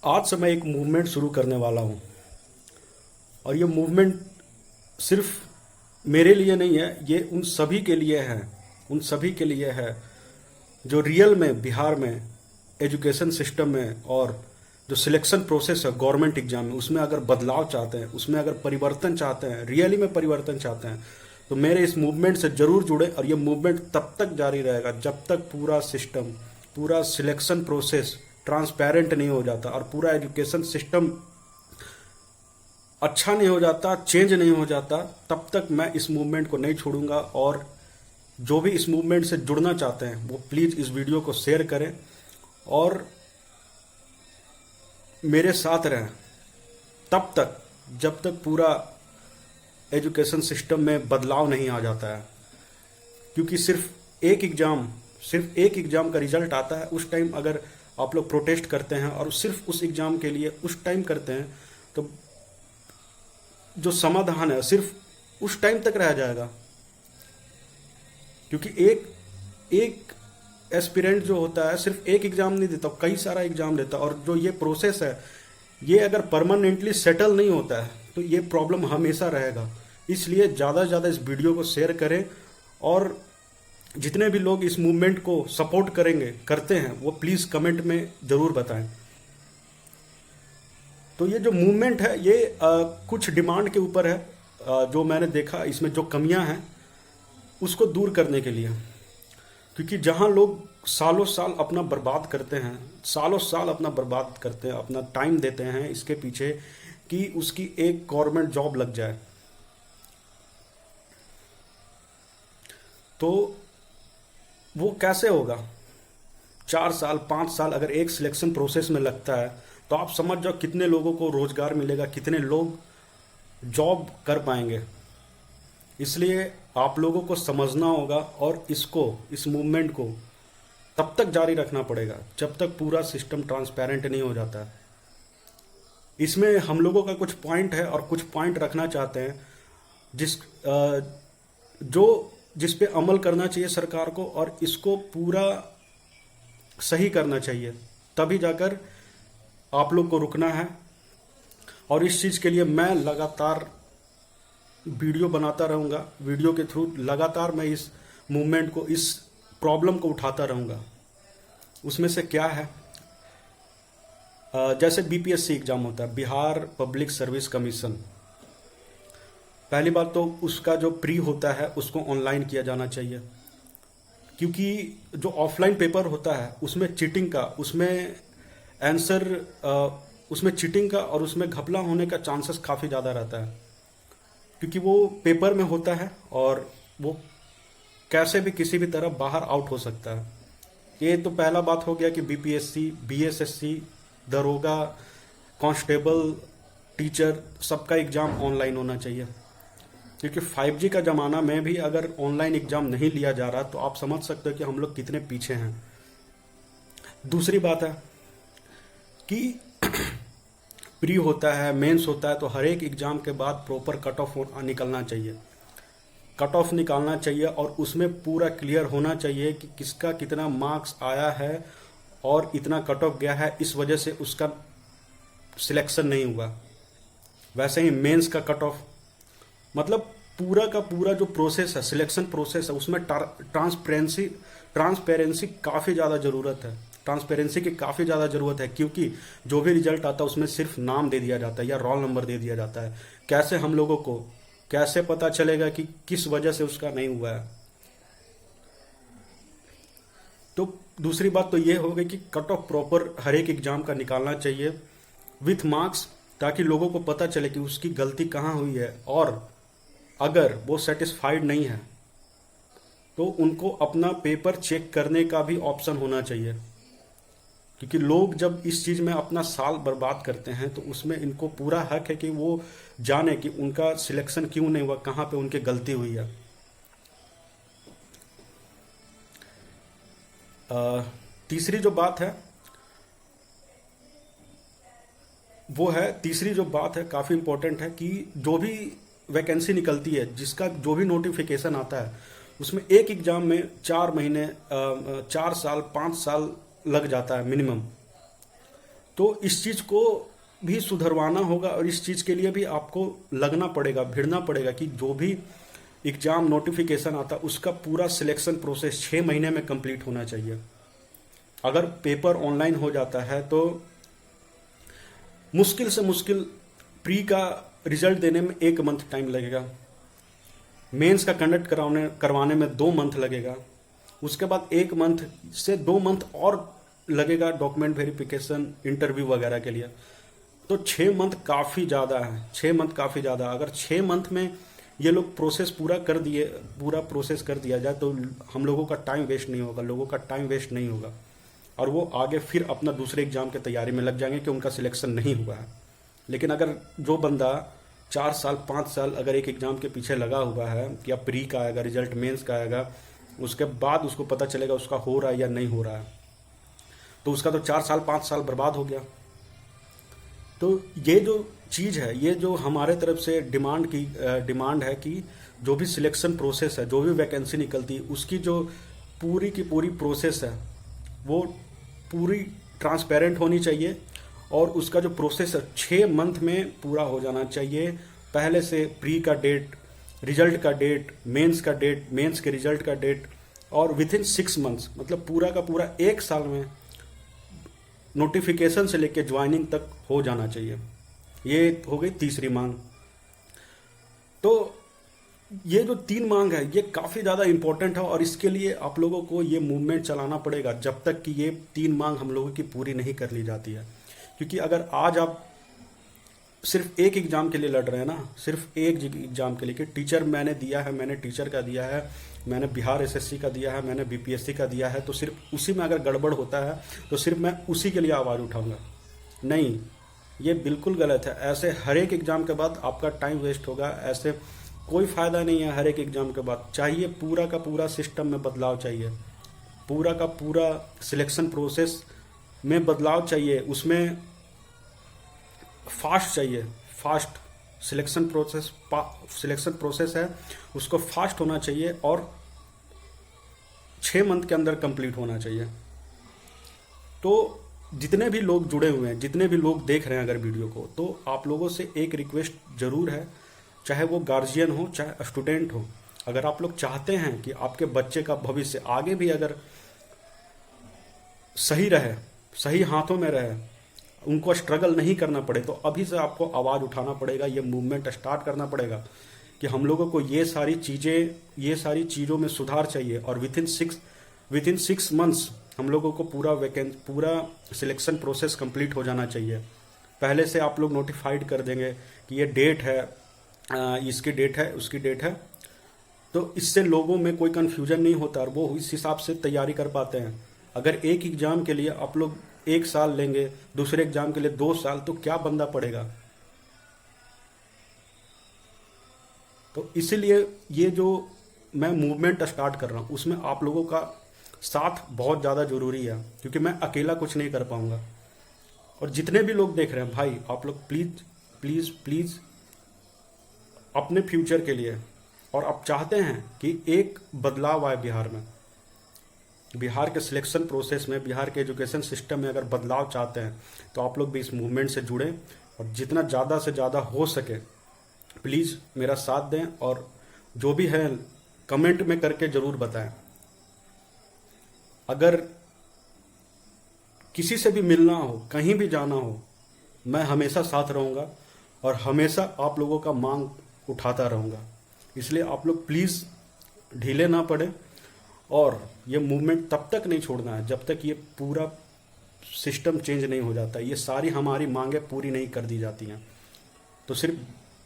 आज से मैं एक मूवमेंट शुरू करने वाला हूँ और ये मूवमेंट सिर्फ मेरे लिए नहीं है, ये उन सभी के लिए है। उन सभी के लिए है जो रियल में बिहार में एजुकेशन सिस्टम में और जो सिलेक्शन प्रोसेस है गवर्नमेंट एग्जाम में, उसमें अगर बदलाव चाहते हैं, उसमें अगर परिवर्तन चाहते हैं, रियली में परिवर्तन चाहते हैं, तो मेरे इस मूवमेंट से जरूर जुड़े। और ये मूवमेंट तब तक जारी रहेगा जब तक पूरा सिस्टम, पूरा सिलेक्शन प्रोसेस ट्रांसपेरेंट नहीं हो जाता और पूरा एजुकेशन सिस्टम अच्छा नहीं हो जाता, चेंज नहीं हो जाता, तब तक मैं इस मूवमेंट को नहीं छोड़ूंगा। और जो भी इस मूवमेंट से जुड़ना चाहते हैं वो प्लीज़ इस वीडियो को शेयर करें और मेरे साथ रहें तब तक जब तक पूरा एजुकेशन सिस्टम में बदलाव नहीं आ जाता है। क्योंकि सिर्फ एक एग्ज़ाम का रिजल्ट आता है, उस टाइम अगर आप लोग प्रोटेस्ट करते हैं और सिर्फ उस एग्ज़ाम के लिए उस टाइम करते हैं तो जो समाधान है सिर्फ उस टाइम तक रह जाएगा। क्योंकि एक एस्पिरेंट जो होता है सिर्फ एक एग्ज़ाम नहीं देता, कई सारा एग्ज़ाम देता। और जो ये प्रोसेस है ये अगर परमानेंटली सेटल नहीं होता है तो ये प्रॉब्लम हमेशा रहेगा। इसलिए ज़्यादा से ज़्यादा इस वीडियो को शेयर करें और जितने भी लोग इस मूवमेंट को सपोर्ट करते हैं वो प्लीज़ कमेंट में ज़रूर बताएं। तो ये जो मूवमेंट है ये कुछ डिमांड के ऊपर है, जो मैंने देखा इसमें जो कमियां हैं उसको दूर करने के लिए। क्योंकि जहां लोग सालों साल अपना बर्बाद करते हैं, अपना टाइम देते हैं इसके पीछे कि उसकी एक गवर्नमेंट जॉब लग जाए, तो वो कैसे होगा? 4 साल 5 साल अगर एक सिलेक्शन प्रोसेस में लगता है तो आप समझ जाओ कितने लोगों को रोजगार मिलेगा, कितने लोग जॉब कर पाएंगे। इसलिए आप लोगों को समझना होगा और इस मूवमेंट को तब तक जारी रखना पड़ेगा जब तक पूरा सिस्टम ट्रांसपेरेंट नहीं हो जाता। इसमें हम लोगों का कुछ पॉइंट है और कुछ पॉइंट रखना चाहते हैं जिस पे अमल करना चाहिए सरकार को, और इसको पूरा सही करना चाहिए, तभी जाकर आप लोग को रुकना है। और इस चीज़ के लिए मैं लगातार वीडियो बनाता रहूँगा, वीडियो के थ्रू लगातार मैं इस मूवमेंट को, इस प्रॉब्लम को उठाता रहूँगा। उसमें से क्या है, जैसे बीपीएससी एग्ज़ाम होता है, बिहार पब्लिक सर्विस कमीशन, पहली बात तो उसका जो प्री होता है उसको ऑनलाइन किया जाना चाहिए। क्योंकि जो ऑफलाइन पेपर होता है उसमें चीटिंग का, उसमें चीटिंग का और उसमें घपला होने का चांसेस काफ़ी ज़्यादा रहता है। क्योंकि वो पेपर में होता है और वो कैसे भी किसी भी तरह बाहर आउट हो सकता है। ये तो पहला बात हो गया कि बीपीएससी, बीएसएससी, दरोगा, कांस्टेबल, टीचर, सबका एग्ज़ाम ऑनलाइन होना चाहिए। क्योंकि 5G का ज़माना में भी अगर ऑनलाइन एग्ज़ाम नहीं लिया जा रहा तो आप समझ सकते हो कि हम लोग कितने पीछे हैं। दूसरी बात है कि प्री होता है, मेंस होता है, तो हर एक एग्ज़ाम के बाद प्रॉपर कट ऑफ निकलना चाहिए और उसमें पूरा क्लियर होना चाहिए कि किसका कितना मार्क्स आया है और इतना कट ऑफ गया है, इस वजह से उसका सिलेक्शन नहीं हुआ। वैसे ही मेंस का कट ऑफ, मतलब पूरा का पूरा जो प्रोसेस है, सिलेक्शन प्रोसेस है, उसमें ट्रांसपेरेंसी काफ़ी ज़्यादा ज़रूरत है। ट्रांसपेरेंसी की काफ़ी ज़्यादा ज़रूरत है क्योंकि जो भी रिजल्ट आता है उसमें सिर्फ नाम दे दिया जाता है या रोल नंबर दे दिया जाता है। कैसे हम लोगों को कैसे पता चलेगा कि किस वजह से उसका नहीं हुआ है? तो दूसरी बात तो ये हो गई कि कट ऑफ प्रॉपर हर एक एग्ज़ाम का निकालना चाहिए विथ मार्क्स, ताकि लोगों को पता चले कि उसकी गलती कहाँ हुई है। और अगर वो सेटिस्फाइड नहीं है तो उनको अपना पेपर चेक करने का भी ऑप्शन होना चाहिए। क्योंकि लोग जब इस चीज़ में अपना साल बर्बाद करते हैं तो उसमें इनको पूरा हक है कि वो जाने कि उनका सिलेक्शन क्यों नहीं हुआ, कहाँ पे उनकी गलती हुई है। तीसरी जो बात है काफ़ी इम्पोर्टेंट है कि जो भी वैकेंसी निकलती है, जिसका जो भी नोटिफिकेशन आता है, उसमें एक एग्ज़ाम में 4 महीने, 4 साल 5 साल लग जाता है मिनिमम। तो इस चीज़ को भी सुधरवाना होगा और इस चीज़ के लिए भी आपको लगना पड़ेगा, भिड़ना पड़ेगा कि जो भी एग्ज़ाम नोटिफिकेशन आता उसका पूरा सिलेक्शन प्रोसेस 6 महीने में कंप्लीट होना चाहिए। अगर पेपर ऑनलाइन हो जाता है तो मुश्किल से मुश्किल प्री का रिजल्ट देने में 1 मंथ टाइम लगेगा, मेंस का कंडक्ट करवाने में 2 मंथ लगेगा, उसके बाद 1 मंथ से 2 मंथ और लगेगा डॉक्यूमेंट वेरिफिकेशन इंटरव्यू वगैरह के लिए। तो 6 मंथ काफ़ी ज़्यादा है, 6 मंथ काफ़ी ज़्यादा। अगर 6 मंथ में ये लोग प्रोसेस पूरा प्रोसेस कर दिया जाए तो हम लोगों का टाइम वेस्ट नहीं होगा, लोगों का टाइम वेस्ट नहीं होगा और वो आगे फिर अपना दूसरे एग्जाम की तैयारी में लग जाएंगे कि उनका सिलेक्शन नहीं हुआ है। लेकिन अगर जो बंदा 4 साल 5 साल अगर एक एग्जाम के पीछे लगा हुआ है कि अब प्री का आएगा रिजल्ट, मेंस का आएगा, उसके बाद उसको पता चलेगा उसका हो रहा है या नहीं हो रहा है, तो उसका तो 4 साल 5 साल बर्बाद हो गया। तो ये जो चीज़ है, ये जो हमारे तरफ से डिमांड है कि जो भी सिलेक्शन प्रोसेस है, जो भी वैकेंसी निकलती है, उसकी जो पूरी की पूरी प्रोसेस है वो पूरी ट्रांसपेरेंट होनी चाहिए और उसका जो प्रोसेस है 6 मंथ में पूरा हो जाना चाहिए। पहले से प्री का डेट, रिजल्ट का डेट, मेंस का डेट, मेंस के रिजल्ट का डेट और विथिन 6 मंथ्स, मतलब पूरा का पूरा 1 साल में नोटिफिकेशन से लेकर ज्वाइनिंग तक हो जाना चाहिए। ये हो गई तीसरी मांग। तो ये जो 3 मांग है ये काफ़ी ज़्यादा इंपॉर्टेंट है और इसके लिए आप लोगों को ये मूवमेंट चलाना पड़ेगा जब तक कि ये 3 मांग हम लोगों की पूरी नहीं कर ली जाती है। क्योंकि अगर आज आप सिर्फ एक एग्ज़ाम के लिए लड़ रहे हैं ना, सिर्फ एक एग्ज़ाम के लिए कि टीचर मैंने दिया है, मैंने टीचर का दिया है, मैंने बिहार एसएससी का दिया है, मैंने बीपीएससी का दिया है, तो सिर्फ उसी में अगर गड़बड़ होता है तो सिर्फ मैं उसी के लिए आवाज़ उठाऊंगा, नहीं, ये बिल्कुल गलत है। ऐसे हर एक एग्ज़ाम के बाद आपका टाइम वेस्ट होगा, ऐसे कोई फ़ायदा नहीं है। हर एक एग्ज़ाम के बाद चाहिए पूरा का पूरा सिस्टम में बदलाव चाहिए, पूरा का पूरा सिलेक्शन प्रोसेस में बदलाव चाहिए, उसमें फास्ट चाहिए, फास्ट सिलेक्शन प्रोसेस है उसको फास्ट होना चाहिए और 6 मंथ के अंदर कंप्लीट होना चाहिए। तो जितने भी लोग जुड़े हुए हैं, जितने भी लोग देख रहे हैं अगर वीडियो को, तो आप लोगों से एक रिक्वेस्ट ज़रूर है, चाहे वो गार्जियन हो चाहे स्टूडेंट हो, अगर आप लोग चाहते हैं कि आपके बच्चे का भविष्य आगे भी अगर सही रहे, सही हाथों में रहे, उनको स्ट्रगल नहीं करना पड़े, तो अभी से आपको आवाज़ उठाना पड़ेगा, ये मूवमेंट स्टार्ट करना पड़ेगा कि हम लोगों को ये सारी चीज़ों में सुधार चाहिए और विथिन 6 मंथ्स हम लोगों को पूरा सिलेक्शन प्रोसेस कंप्लीट हो जाना चाहिए। पहले से आप लोग नोटिफाइड कर देंगे कि ये डेट है, इसकी डेट है, उसकी डेट है, तो इससे लोगों में कोई कन्फ्यूजन नहीं होता और वो इस हिसाब से तैयारी कर पाते हैं। अगर एक एग्ज़ाम के लिए आप लोग 1 साल लेंगे, दूसरे एग्ज़ाम के लिए 2 साल, तो क्या बंदा पड़ेगा। तो इसीलिए ये जो मैं मूवमेंट स्टार्ट कर रहा हूँ उसमें आप लोगों का साथ बहुत ज़्यादा ज़रूरी है, क्योंकि मैं अकेला कुछ नहीं कर पाऊँगा। और जितने भी लोग देख रहे हैं भाई, आप लोग प्लीज़ प्लीज़ प्लीज़ अपने फ्यूचर के लिए, और आप चाहते हैं कि एक बदलाव आए बिहार में, बिहार के सिलेक्शन प्रोसेस में, बिहार के एजुकेशन सिस्टम में अगर बदलाव चाहते हैं तो आप लोग भी इस मूवमेंट से जुड़ें और जितना ज़्यादा से ज़्यादा हो सके प्लीज़ मेरा साथ दें और जो भी है कमेंट में करके ज़रूर बताएं। अगर किसी से भी मिलना हो, कहीं भी जाना हो, मैं हमेशा साथ रहूँगा और हमेशा आप लोगों का मांग उठाता रहूँगा। इसलिए आप लोग प्लीज़ ढीले ना पड़े और ये मूवमेंट तब तक नहीं छोड़ना है जब तक ये पूरा सिस्टम चेंज नहीं हो जाता। ये सारी हमारी मांगें पूरी नहीं कर दी जाती हैं। तो सिर्फ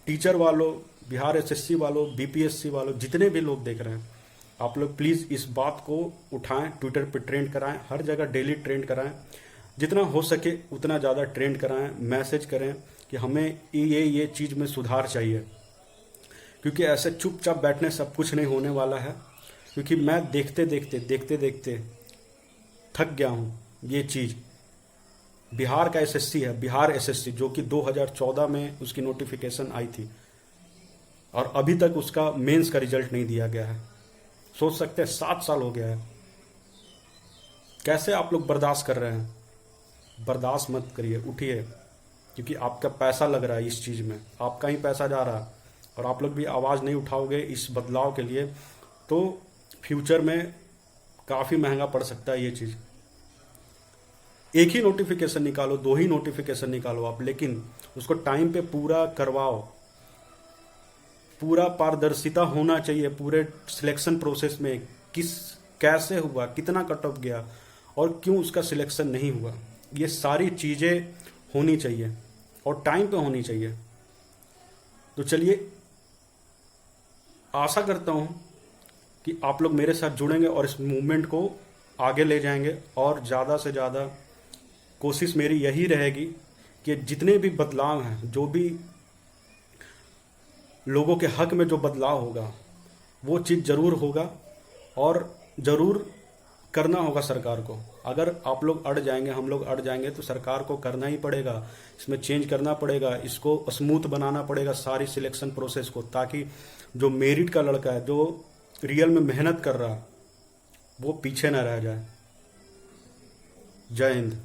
टीचर वालों, बिहार एसएससी वालों, बीपीएससी वालों, जितने भी लोग देख रहे हैं, आप लोग प्लीज़ इस बात को उठाएं, ट्विटर पे ट्रेंड कराएं, हर जगह डेली ट्रेंड कराएं, जितना हो सके उतना ज़्यादा ट्रेंड कराएं, मैसेज करें कि हमें ये चीज़ में सुधार चाहिए, क्योंकि ऐसे चुपचाप बैठने सब कुछ नहीं होने वाला है। क्योंकि मैं देखते देखते थक गया हूँ। ये चीज़ बिहार का एसएससी है, बिहार एसएससी, जो कि 2014 में उसकी नोटिफिकेशन आई थी और अभी तक उसका मेंस का रिजल्ट नहीं दिया गया है। सोच सकते हैं 7 साल हो गया है। कैसे आप लोग बर्दाश्त कर रहे हैं? बर्दाश्त मत करिए, उठिए, क्योंकि आपका पैसा लग रहा है इस चीज़ में, आपका ही पैसा जा रहा है, और आप लोग भी आवाज़ नहीं उठाओगे इस बदलाव के लिए तो फ्यूचर में काफ़ी महंगा पड़ सकता है ये चीज़। एक ही नोटिफिकेशन निकालो, 2 ही नोटिफिकेशन निकालो आप, लेकिन उसको टाइम पे पूरा करवाओ। पूरा पारदर्शिता होना चाहिए पूरे सिलेक्शन प्रोसेस में, कैसे हुआ, कितना कट ऑफ गया और क्यों उसका सिलेक्शन नहीं हुआ, ये सारी चीज़ें होनी चाहिए और टाइम पे होनी चाहिए। तो चलिए, आशा करता हूँ कि आप लोग मेरे साथ जुड़ेंगे और इस मूवमेंट को आगे ले जाएंगे, और ज़्यादा से ज़्यादा कोशिश मेरी यही रहेगी कि जितने भी बदलाव हैं, जो भी लोगों के हक में जो बदलाव होगा वो चीज़ ज़रूर होगा, और ज़रूर करना होगा सरकार को। अगर आप लोग अड़ जाएंगे, हम लोग अड़ जाएंगे, तो सरकार को करना ही पड़ेगा, इसमें चेंज करना पड़ेगा, इसको स्मूथ बनाना पड़ेगा सारी सिलेक्शन प्रोसेस को, ताकि जो मेरिट का लड़का है, जो रियल में मेहनत कर रहा है, वो पीछे ना रह जाए। जय हिंद।